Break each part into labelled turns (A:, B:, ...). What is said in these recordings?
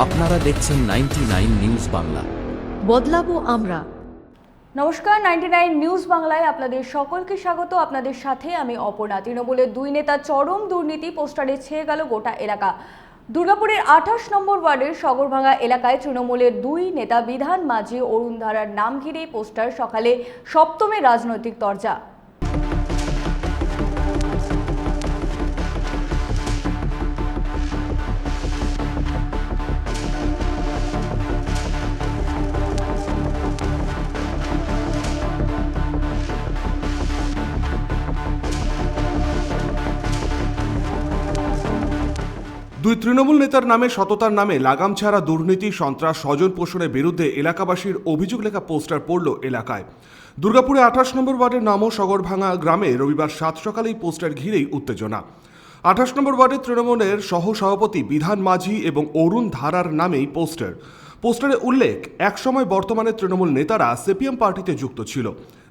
A: আপনারা দেখছেন 99 নিউজ বাংলা।
B: বদলাবো আমরা।
C: নমস্কার, 99 নিউজ বাংলায় আপনাদের সকলকে স্বাগত। আপনাদের সাথে আমি অপর্ণা। তৃণমূলের দুই নেতা চরম দুর্নীতি পোস্টারে ছেয়ে গেল গোটা এলাকা। দুর্গাপুরের 28 নম্বর ওয়ার্ডের সগরভাঙ্গা এলাকায় তৃণমূলের দুই নেতা বিধান মাঝি অরুণ ধারার নাম ঘিরে পোস্টার সকালে সপ্তমে রাজনৈতিক তরজা।
D: দুই তৃণমূল নেতার নামে সততার নামে লাগাম ছাড়া দুর্নীতি, সন্ত্রাস, স্বজন পোষণের বিরুদ্ধে এলাকাবাসীর অভিযোগ লেখা পোস্টার পড়ল এলাকায়। দুর্গাপুরে 28 নম্বর ওয়ার্ডের নামও সগরভাঙ্গা গ্রামে রবিবার 7 সকালেই পোস্টার ঘিরেই উত্তেজনা। 28 নম্বর ওয়ার্ডের তৃণমূলের সহসভাপতি বিধান মাঝি এবং অরুণ ধারার নামেই পোস্টারে উল্লেখ, একসময় বর্তমানে তৃণমূল নেতারা সিপিএম পার্টিতে যুক্ত ছিল।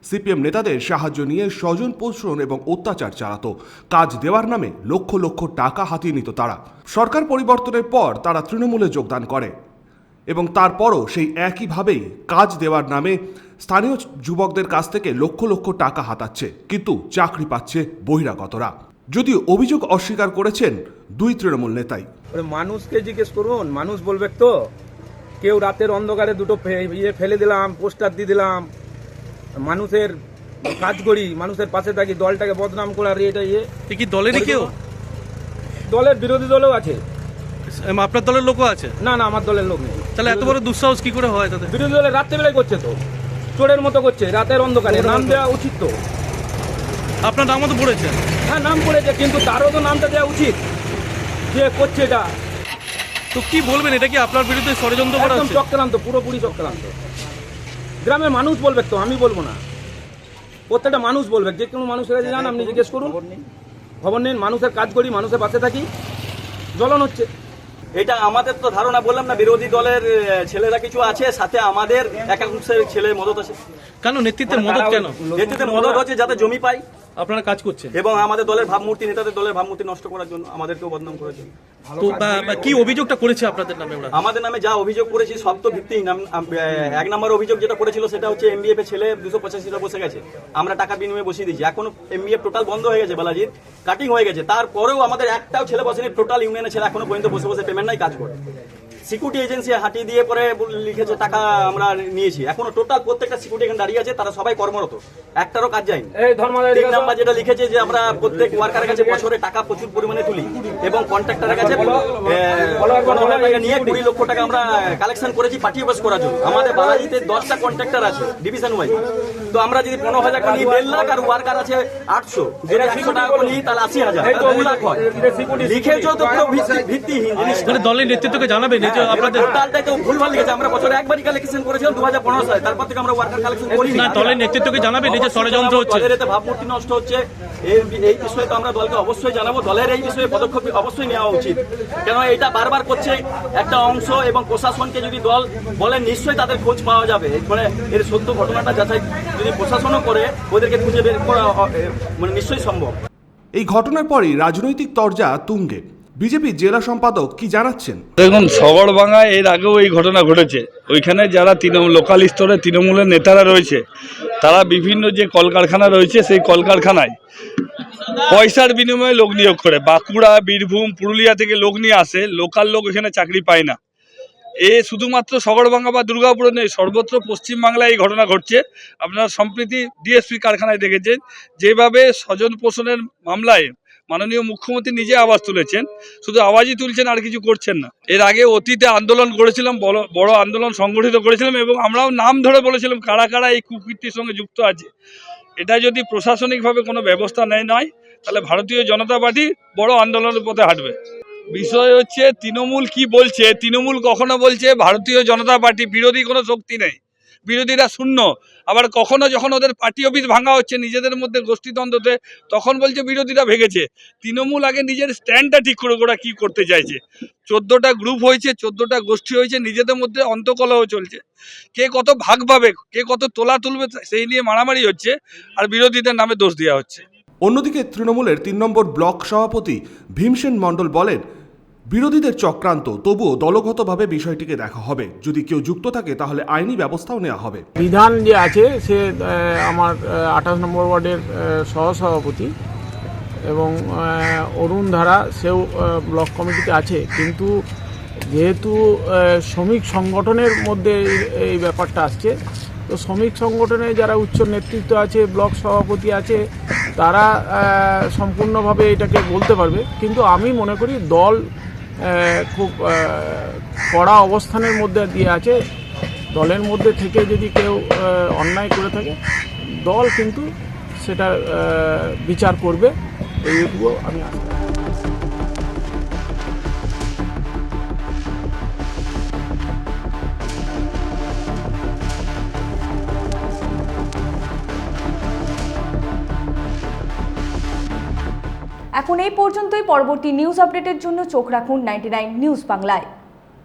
D: সিপিএম নেতাদের সাহায্য নিয়ে স্বজন পোষণ এবং অত্যাচার চালাতো। কাজ দেওয়ার নামে লক্ষ লক্ষ টাকা হাতিয়ে নিত তারা। সরকার পরিবর্তনের পর তারা তৃণমূলে যোগদান করে এবং তারপরও সেই একইভাবেই কাজ দেওয়ার নামে স্থানীয় যুবকদের কাছ থেকে লক্ষ লক্ষ টাকা হাতাচ্ছে, কিন্তু চাকরি পাচ্ছে বহিরাগতরা। যদিও অভিযোগ অস্বীকার করেছেন দুই তৃণমূল নেতাই।
E: মানুষকে জিজ্ঞেস করুন, মানুষ বলবে তো। কেউ রাতের অন্ধকারে দুটো ফেলে দিলাম, পোস্টার দিয়ে দিলাম, মানুষের কাজ করি, মানুষের পাশে থাকি, দলটাকে বদনাম করার এটা
F: কি দলেরই কেউ?
E: দলের বিরোধী দলও আছে।
F: আপনার দলের লোকও আছে?
E: না না, আমার দলের লোক নেই।
F: তাহলে এত বড় দুঃসাহস কি করে হয় তাদের?
E: বিরোধী দলের রাত্রেবেলায় করছে তো, চোরের মতো করছে, রাতের অন্ধকারে। নাম দেওয়া উচিত তো।
F: আপনার নামও তো পড়েছে?
E: হ্যাঁ, নাম পড়েছে, কিন্তু তারও তো নামটা দেওয়া উচিত যে করছে এটা।
F: তো কি বলবেন, এটা কি আপনার বিরুদ্ধে ষড়যন্ত্র করা
E: একদম
F: হচ্ছে?
E: চক্রান্ত, পুরোপুরি চক্রান্ত। গ্রামের মানুষ বলবে তো, আমি বলবো না। প্রত্যেকটা মানুষ বলবে, যে কোনো মানুষের কাছে যান, আপনি জিজ্ঞেস করুন, খবর নিন। মানুষের কাজ করি, মানুষের পাশে থাকি, জ্বলন হচ্ছে।
G: এটা আমাদের তো ধারণা, বললাম না, বিরোধী দলের ছেলেরা কিছু আছে, সাথে আমাদের একাংশের ছেলে মদত আছে।
F: কেন নেতৃত্বের মদত? কেন
G: নেতৃত্বের মদত হচ্ছে যাতে জমি পাই,
F: আপনারা কাজ করছেন
G: এবং আমাদের দলের ভাবমূর্তি, নেতাদের দলের ভাবমূর্তি নষ্ট করার জন্য, আমাদেরকেও বদনাম করার জন্য।
F: তো কি অভিযোগটা করেছে আপনাদের নামে ওরা?
G: আমাদের নামে যা অভিযোগ করেছি সব তো ভিত্তিহীন। এক নম্বর অভিযোগ যেটা করেছিল সেটা হচ্ছে এমবিএফ এর ছেলে 285টা বসে গেছে, আমরা টাকা বিনিময়ে বসিয়ে দিয়েছি। এখনো এমবিএফ টোটাল বন্ধ হয়ে গেছে, বালাজির কাটিং হয়ে গেছে, তারপরেও আমাদের একটাও ছেলে বসেনি। টোটাল ইউনিয়নের ছেলে এখনো পর্যন্ত বসে বসে পেমেন্ট নাই, কাজ করে। সিকিউরিটি এজেন্সি হাঁটিয়ে দিয়ে পরে লিখেছে টাকা আমরা নিয়েছি। এখনো টোটাল প্রত্যেকটা সিকিউরিটি এখানে দাঁড়িয়ে আছে, তারা সবাই কর্মরত, একটারও কাজ যায়নি। 3 নাম্বার যেটা লিখেছে যে আমরা প্রত্যেক ওয়ার্কারের কাছে বছরে টাকা প্রচুর পরিমাণে তুলি এবং কন্ট্রাক্টরের কাছে 15,000 টাকা নিয়ে 20 লক্ষ টাকা আমরা কালেকশন করেছি পার্টি অফিস করার জন্য। আমাদের বালাজিতে 10টা কন্ট্রাক্টর আছে ডিভিশন ওয়াইজ। তো আমরা যদি 15,000 টাকা নিই 1.5 লাখ, আর ওয়ার্কার আছে 800, যদি 100 টাকা করে নিই তাহলে 80,000, 2 লাখ হয়। লিখেছো তো পুরো ভিত্তিহীন জিনিস।
F: দলের নেতৃত্বকে জানাবেন আপনাদের
G: টোটালটাই তো ভুলভাল লিখেছে। আমরা বছরে একবারই কালেকশন করেছিলাম 2015 সালে, তারপর থেকে আমরা ওয়ার্কার কালেকশন করি না।
F: দলের নেতৃত্বকে জানাবেন এই যে ষড়যন্ত্র হচ্ছে,
G: দলের এতে ভাবমূর্তি নষ্ট হচ্ছে, এই বিষয়ে তো আমরা দলকে অবশ্যই জানাবো। দলের এই বিষয়ে পদক্ষেপ অবশ্যই নেওয়া উচিত, কেন এটা বারবার করছে একটা অংশ, এবং প্রশাসনকে যদি দল বলে নিশ্চয়ই তাদের খোঁজ পাওয়া যাবে। মানে এর সত্য ঘটনাটা যাচাই যদি প্রশাসনও করে, ওদেরকে খুঁজে বের করা মানে নিশ্চয়ই সম্ভব।
D: এই ঘটনার পরই রাজনৈতিক তরজা তুঙ্গে। বিজেপি জেলা সম্পাদক কি জানাচ্ছেন?
H: দেখুন, সগরভাঙ্গায় এর আগেও এই ঘটনা ঘটেছে। ওইখানে যারা লোকাল স্তরে তৃণমূলের নেতারা রয়েছে, তারা বিভিন্ন যে কলকারখানা রয়েছে সেই কলকারখানায় পয়সার বিনিময়ে লোক নিয়োগ করে। বাঁকুড়া, বীরভূম, পুরুলিয়া থেকে লোক নিয়ে আসে, লোকাল লোক এখানে চাকরি পায় না। শুধুমাত্র সগরভাঙ্গা বা দুর্গাপুরে নেই, সর্বত্র পশ্চিমবাংলায় এই ঘটনা ঘটছে। আপনারা সম্প্রতি ডিএসপি কারখানায় দেখেছেন যেভাবে স্বজন পোষণের মামলায় মাননীয় মুখ্যমন্ত্রী নিজে আওয়াজ তুলেছেন, শুধু আওয়াজই তুলছেন, আর কিছু করছেন না। এর আগে অতীতে আন্দোলন করেছিলাম, বড় আন্দোলন সংগঠিত করেছিলাম, এবং আমরাও নাম ধরে বলেছিলাম কারা কারা এই কুকীর্তির সঙ্গে যুক্ত আছে। এটা যদি প্রশাসনিকভাবে কোনো ব্যবস্থা নেয় তাহলে ভারতীয় জনতা পার্টি বড় আন্দোলনের পথে হাঁটবে। বিষয় হচ্ছে তৃণমূল কি বলছে। তৃণমূল কখনো বলছে ভারতীয় জনতা পার্টি বিরোধী কোনো শক্তি নেই, বিরোধীরা শূন্য। আবার কখনো যখন ওদের পার্টি অফিস ভাঙা হচ্ছে নিজেদের মধ্যে গোষ্ঠীদ্বন্দ্বতে, তখন বলছে বিরোধীরা ভেঙেছে। তৃণমূল আগে নিজের স্ট্যান্ডটা ঠিক করে ওরা কি করতে চাইছে। 14টা গ্রুপ হয়েছে, 14টা গোষ্ঠী হয়েছে, নিজেদের মধ্যে অন্তকলহ চলছে। কে কত ভাগ পাবে, কে কত তোলা তুলবে, সেই নিয়ে মারামারি হচ্ছে, আর বিরোধীদের নামে দোষ দেওয়া হচ্ছে।
D: অন্যদিকে তৃণমূলের 3 নম্বর ব্লক সভাপতি ভীমসেন মণ্ডল বলেন, বিরোধীদের চক্রান্ত, তবুও দলগতভাবে বিষয়টিকে দেখা হবে। যদি কেউ যুক্ত থাকে তাহলে আইনি ব্যবস্থাও নেওয়া হবে।
I: বিধান যে আছে সে আমার 28 নম্বর ওয়ার্ডের সহসভাপতি এবং অরুণ ধারা সেও ব্লক কমিটিতে আছে, কিন্তু যেহেতু শ্রমিক সংগঠনের মধ্যে এই ব্যাপারটা আসছে, তো শ্রমিক সংগঠনে যারা উচ্চ নেতৃত্ব আছে, ব্লক সভাপতি আছে, তারা সম্পূর্ণভাবে এটাকে বলতে পারবে। কিন্তু আমি মনে করি দল খুব কড়া অবস্থানের মধ্যে দিয়ে আছে। দলের মধ্যে থেকে যদি কেউ অন্যায় করে থাকে, দল কিন্তু সেটা বিচার করবে, এইটুকু আমি আশা করি।
C: এখন এই পর্যন্তই। পরবর্তী নিউজ আপডেটের জন্য চোখ রাখুন 99 নিউজ বাংলায়।